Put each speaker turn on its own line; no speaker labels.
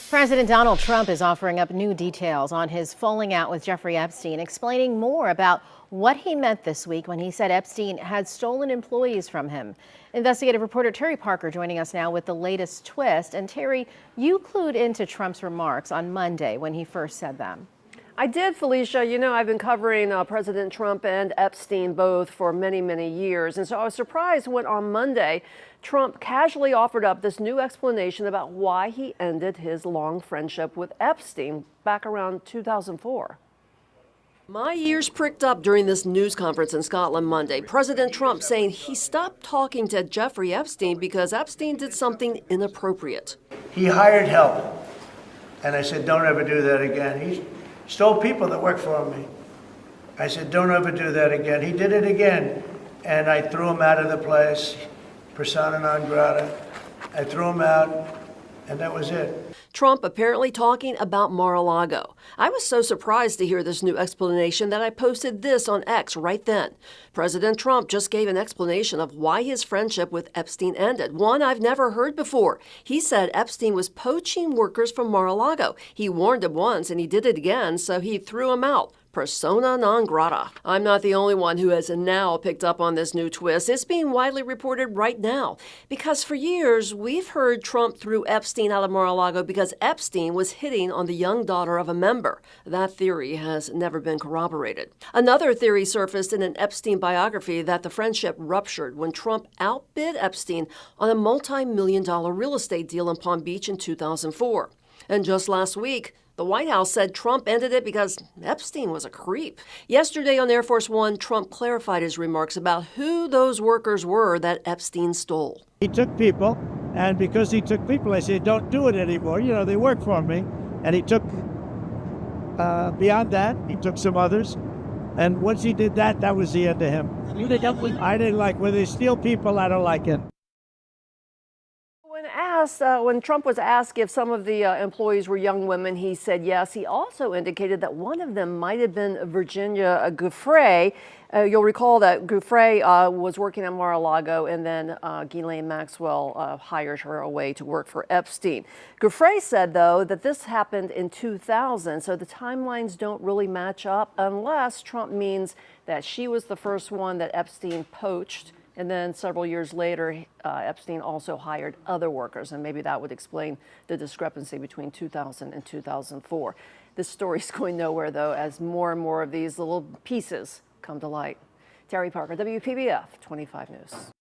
President Donald Trump is offering up new details on his falling out with Jeffrey Epstein, explaining more about what he meant this week when he said Epstein had stolen employees from him. Investigative reporter Terry Parker joining us now with the latest twist. And Terry, you clued into Trump's remarks on Monday when he first said them.
I did, Felicia. You know, I've been covering President Trump and Epstein both for many, many years. And so I was surprised when on Monday, Trump casually offered up this new explanation about why he ended his long friendship with Epstein back around 2004. My ears pricked up during this news conference in Scotland Monday. President Trump saying he stopped talking to Jeffrey Epstein because Epstein did something inappropriate.
He hired help. And I said, don't ever do that again. He stole people that worked for me. I said, don't ever do that again. He did it again. And I threw him out of the place, persona non grata. I threw him out, and that was it.
Trump apparently talking about Mar-a-Lago. I was so surprised to hear this new explanation that I posted this on X right then. President Trump just gave an explanation of why his friendship with Epstein ended, one I've never heard before. He said Epstein was poaching workers from Mar-a-Lago. He warned him once and he did it again, so he threw him out. Persona non grata. I'm not the only one who has now picked up on this new twist. It's being widely reported right now because for years we've heard Trump threw Epstein out of Mar-a-Lago because Epstein was hitting on the young daughter of a member. That theory has never been corroborated. Another theory surfaced in an Epstein biography that the friendship ruptured when Trump outbid Epstein on a multi-million-dollar real estate deal in Palm Beach in 2004. And just last week, the White House said Trump ended it because Epstein was a creep. Yesterday on Air Force One, Trump clarified his remarks about who those workers were that Epstein stole.
He took people, and because he took people, I said, don't do it anymore. You know, they work for me. And he took, beyond that, he took some others. And once he did that, that was the end of him. I didn't like, when they steal people, I don't like it.
When Trump was asked if some of the employees were young women, he said yes. He also indicated that one of them might have been Virginia Giuffre. You'll recall that Giuffre was working at Mar-a-Lago, and then Ghislaine Maxwell hired her away to work for Epstein. Giuffre said, though, that this happened in 2000, so the timelines don't really match up unless Trump means that she was the first one that Epstein poached. And then several years later, Epstein also hired other workers, and maybe that would explain the discrepancy between 2000 and 2004. This story's going nowhere, though, as more and more of these little pieces come to light. Terry Parker, WPBF 25 News.